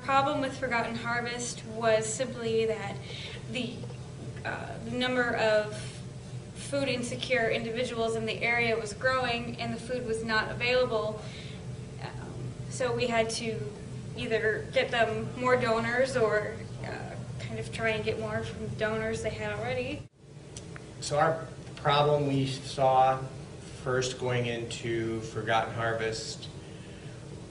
problem with Forgotten Harvest was simply that the number of food insecure individuals in the area was growing and the food was not available. So we had to either get them more donors or kind of try and get more from the donors they had already. So our problem we saw first going into Forgotten Harvest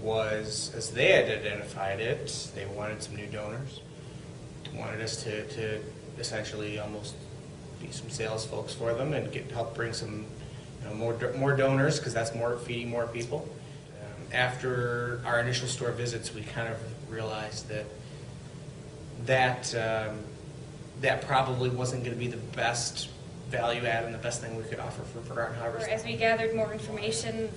was, as they had identified it, they wanted some new donors. They wanted us to essentially almost be some sales folks for them and help bring some more donors, because that's feeding more people. After our initial store visits, we kind of realized that probably wasn't going to be the best value add and the best thing we could offer for Forgotten Harvest. As we gathered more information,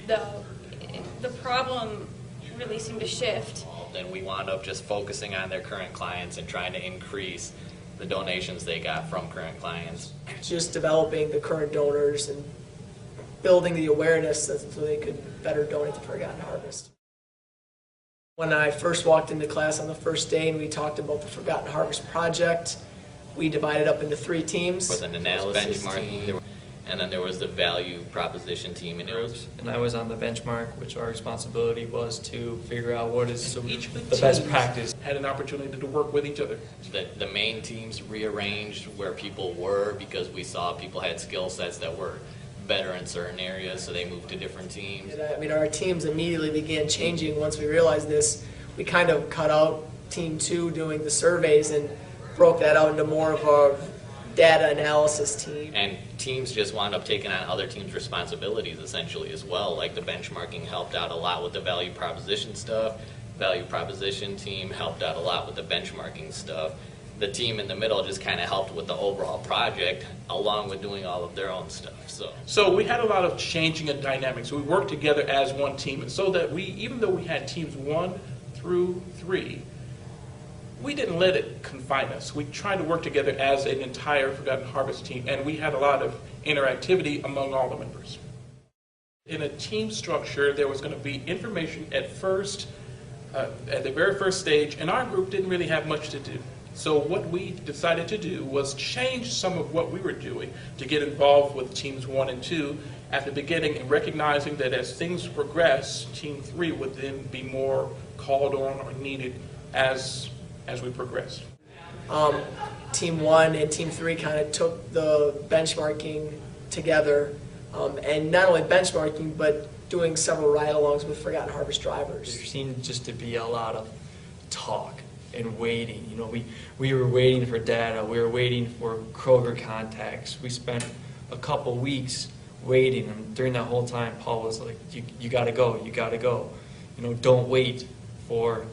the problem really seemed to shift. Then we wound up just focusing on their current clients and trying to increase the donations they got from current clients. Just developing the current donors and building the awareness so they could better donate to Forgotten Harvest. When I first walked into class on the first day and we talked about the Forgotten Harvest project, we divided up into 3 teams. With an analysis benchmarking, and then there was the value proposition team. And I was on the benchmark, which our responsibility was to figure out what is the best practice. Had an opportunity to work with each other. The main teams rearranged where people were because we saw people had skill sets that were better in certain areas, so they moved to different teams. I mean, our teams immediately began changing once we realized this. We kind of cut out Team 2 doing the surveys and broke that out into more of a data analysis team. And teams just wound up taking on other teams' responsibilities essentially as well. Like the benchmarking helped out a lot with the value proposition stuff. Value proposition team helped out a lot with the benchmarking stuff. The team in the middle just kind of helped with the overall project along with doing all of their own stuff. So we had a lot of changing of dynamics. We worked together as one team, and so that even though we had teams 1 through 3, we didn't let it confine us. We tried to work together as an entire Forgotten Harvest team, and we had a lot of interactivity among all the members. In a team structure, there was going to be information at the very first stage, and our group didn't really have much to do. So what we decided to do was change some of what we were doing to get involved with teams 1 and 2 at the beginning, and recognizing that as things progress, Team 3 would then be more called on or needed as we progressed. Team 1 and Team 3 kind of took the benchmarking together, and not only benchmarking, but doing several ride-alongs with Forgotten Harvest drivers. There seemed just to be a lot of talk and waiting. You know, we were waiting for data. We were waiting for Kroger contacts. We spent a couple weeks waiting, and during that whole time, Paul was like, "You got to go. You got to go. You know, don't wait for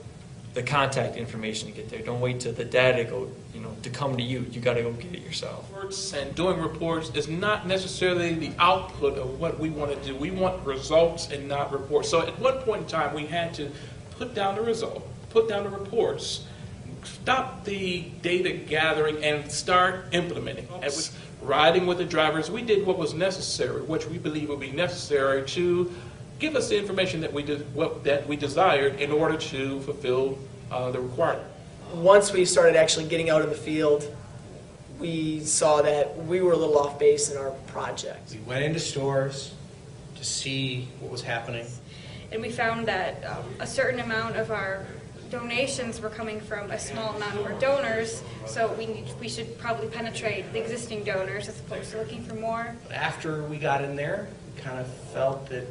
the contact information to get there. Don't wait till the data to come to you. You got to go get it yourself." And doing reports is not necessarily the output of what we want to do. We want results and not reports. So at one point in time, we had to put down the result, put down the reports, stop the data gathering, and start implementing. And riding with the drivers, we did what was necessary, which we believe would be necessary to give us the information that we desired in order to fulfill the requirement. Once we started actually getting out in the field, we saw that we were a little off base in our project. We went into stores to see what was happening. And we found that a certain amount of our donations were coming from a small amount of our donors, so we should probably penetrate the existing donors as opposed to looking for more. After we got in there, we kind of felt that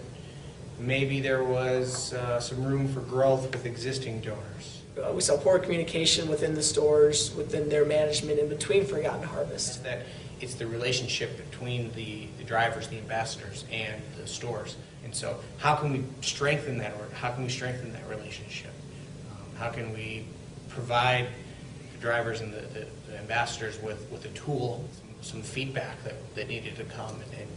maybe there was some room for growth with existing donors. We saw poor communication within the stores, within their management, in between Forgotten Harvest. It's the relationship between the drivers, the ambassadors, and the stores. And so, how can we strengthen that? How can we strengthen that relationship? How can we provide the drivers and the ambassadors with a tool, some feedback that needed to come? And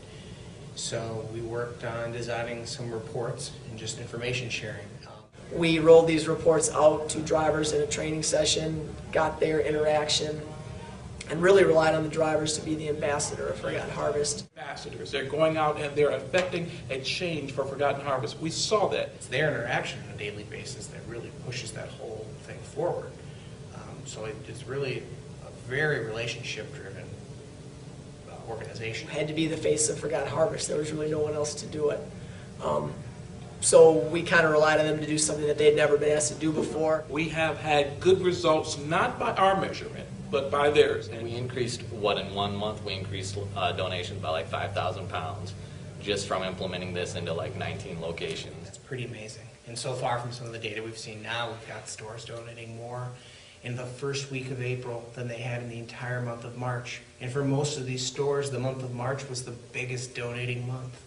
so we worked on designing some reports and just information sharing. We rolled these reports out to drivers in a training session, got their interaction, and really relied on the drivers to be the ambassador of Forgotten Harvest. Ambassadors, they're going out and they're affecting a change for Forgotten Harvest. We saw that. It's their interaction on a daily basis that really pushes that whole thing forward. So it's really a very relationship-driven organization. Had to be the face of Forgotten Harvest. There was really no one else to do it. So we kind of relied on them to do something that they'd never been asked to do before. We have had good results, not by our measurement, but by theirs. And we increased, in 1 month, we increased donations by like 5,000 pounds just from implementing this into like 19 locations. That's pretty amazing. And so far from some of the data we've seen now, we've got stores donating more in the first week of April than they had in the entire month of March. And for most of these stores, the month of March was the biggest donating month.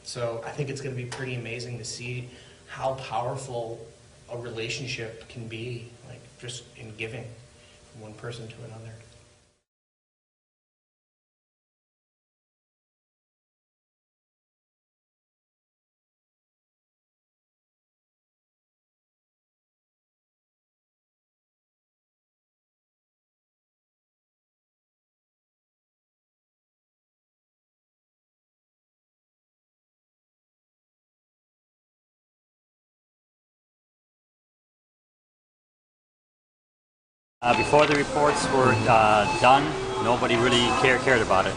So I think it's going to be pretty amazing to see how powerful a relationship can be, like just in giving from one person to another. Before the reports were done, nobody really cared about it.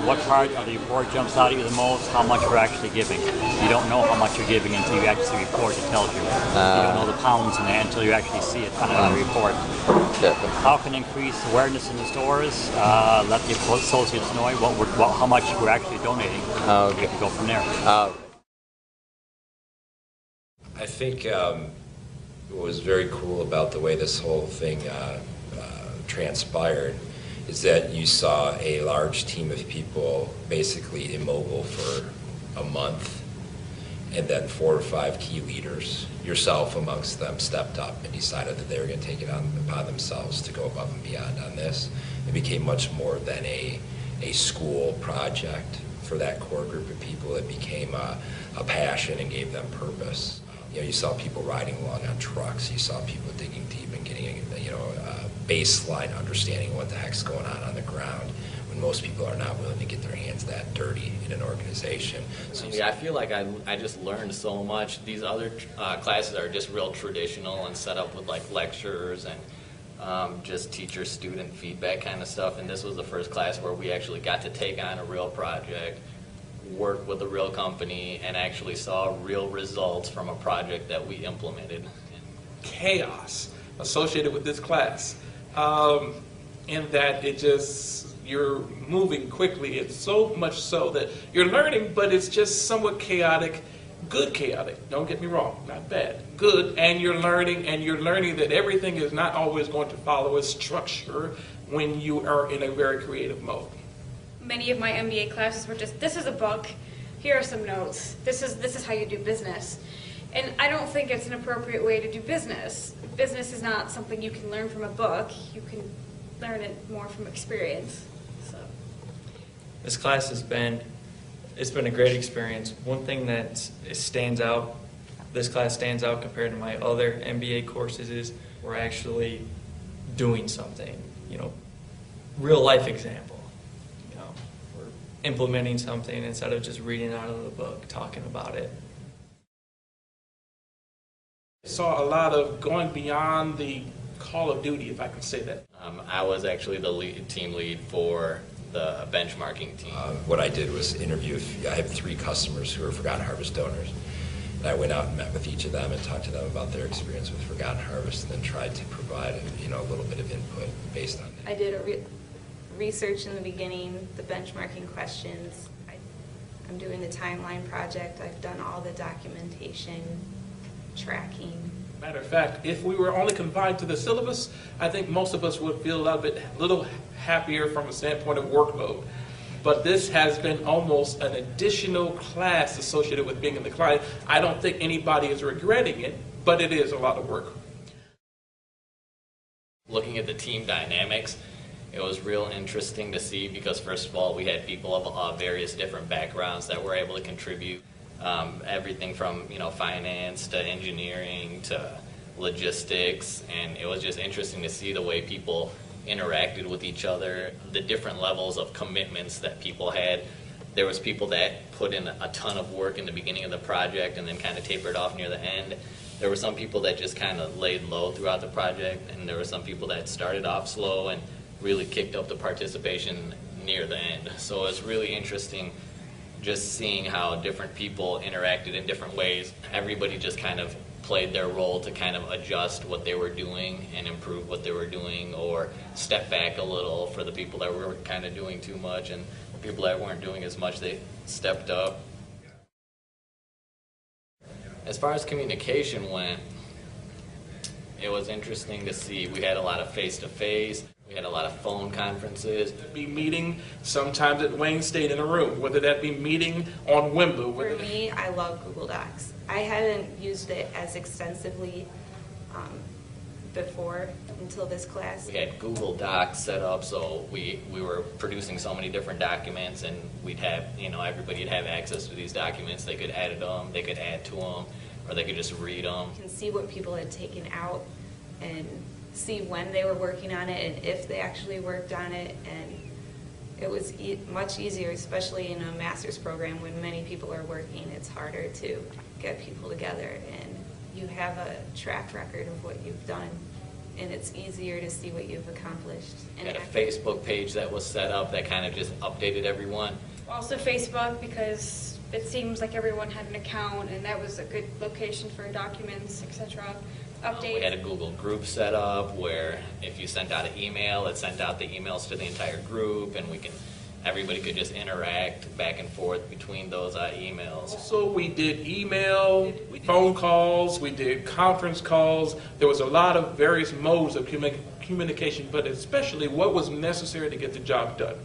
What part of the report jumps out at you the most? How much we're actually giving. You don't know how much you're giving until you actually see the report. It tells you. You don't know the pounds in there until you actually see it on a report. How can increase awareness in the stores? Let the associates know how much we're actually donating. We can go from there. I think what was very cool about the way this whole thing transpired is that you saw a large team of people basically immobile for a month, and then 4 or 5 key leaders, yourself amongst them, stepped up and decided that they were going to take it upon themselves to go above and beyond on this. It became much more than a school project for that core group of people. It became a passion and gave them purpose. You know, you saw people riding along on trucks. You saw people digging deep and getting a baseline understanding of what the heck's going on the ground, when most people are not willing to get their hands that dirty in an organization. So yeah, I feel like I just learned so much. These other classes are just real traditional and set up with like lectures and just teacher-student feedback kind of stuff. And this was the first class where we actually got to take on a real project, work with a real company, and actually saw real results from a project that we implemented. Chaos associated with this class, in that you're moving quickly. It's so much so that you're learning, but it's just somewhat chaotic. Good chaotic, don't get me wrong, not bad. Good, and you're learning that everything is not always going to follow a structure when you are in a very creative mode. Many of my MBA classes were just, this is a book, here are some notes, this is how you do business. And I don't think it's an appropriate way to do business. Business is not something you can learn from a book. You can learn it more from experience. So. This class it's been a great experience. One thing that stands out, this class stands out compared to my other MBA courses, is we're actually doing something, real life example. We're implementing something instead of just reading out of the book, talking about it. Saw a lot of going beyond the Call of Duty, if I can say that. I was actually the team lead for the benchmarking team. What I did was interview, I have 3 customers who are Forgotten Harvest donors. And I went out and met with each of them and talked to them about their experience with Forgotten Harvest, and then tried to provide a little bit of input based on it. I did a research in the beginning, the benchmarking questions. I'm doing the timeline project. I've done all the documentation, tracking. Matter of fact, if we were only confined to the syllabus, I think most of us would feel a little happier from a standpoint of workload. But this has been almost an additional class associated with being in the class. I don't think anybody is regretting it, but it is a lot of work. Looking at the team dynamics, it was real interesting to see because, first of all, we had people of various different backgrounds that were able to contribute. Everything from finance to engineering to logistics, and it was just interesting to see the way people interacted with each other, the different levels of commitments that people had. There was people that put in a ton of work in the beginning of the project and then kind of tapered off near the end. There were some people that just kind of laid low throughout the project, and there were some people that started off slow and really kicked up the participation near the end. So it's really interesting just seeing how different people interacted in different ways. Everybody just kind of played their role to kind of adjust what they were doing and improve what they were doing, or step back a little for the people that were kind of doing too much, and the people that weren't doing as much, they stepped up. As far as communication went, it was interesting to see. We had a lot of face-to-face. We had a lot of phone conferences. Be meeting sometimes at Wayne State in a room, whether that be meeting on Wimble. For me, I love Google Docs. I hadn't used it as extensively before until this class. We had Google Docs set up, so we were producing so many different documents, and we'd have, everybody would have access to these documents. They could edit them, they could add to them, or they could just read them. You can see what people had taken out and see when they were working on it and if they actually worked on it, and it was much easier, especially in a master's program when many people are working. It's harder to get people together, and you have a track record of what you've done, and it's easier to see what you've accomplished. We had a Facebook page that was set up that kind of just updated everyone. Also Facebook, because it seems like everyone had an account, and that was a good location for documents, etc. Updates. We had a Google group set up where if you sent out an email, it sent out the emails to the entire group, and everybody could just interact back and forth between those emails. So we did email, phone calls, we did conference calls. There was a lot of various modes of communication, but especially what was necessary to get the job done.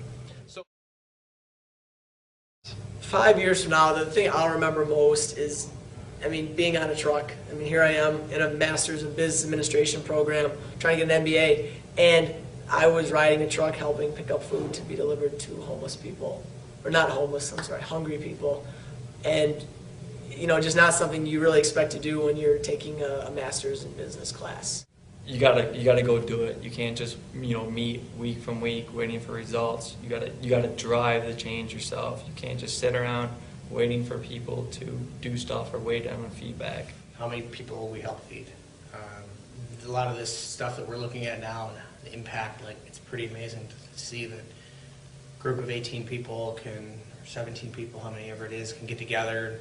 5 years from now, the thing I'll remember most is, being on a truck. Here I am in a master's in business administration program, trying to get an MBA, and I was riding a truck helping pick up food to be delivered to homeless people. Or not homeless, I'm sorry, hungry people. And, just not something you really expect to do when you're taking a master's in business class. You gotta go do it. You can't just meet week from week waiting for results. You gotta drive the change yourself. You can't just sit around waiting for people to do stuff or wait on feedback. How many people will we help feed? A lot of this stuff that we're looking at now, and the impact, it's pretty amazing to see that a group of 18 people or 17 people, how many ever it is, can get together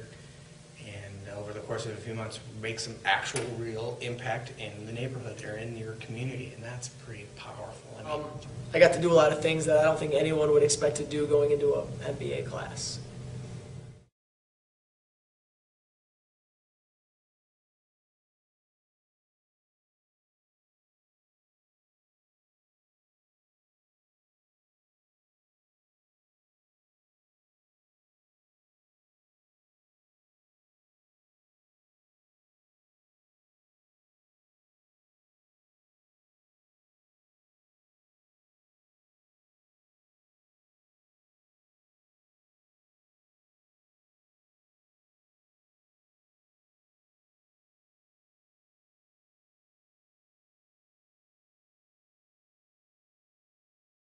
and over the course of a few months make some actual real impact in the neighborhood or in your community, and that's pretty powerful. I got to do a lot of things that I don't think anyone would expect to do going into an MBA class.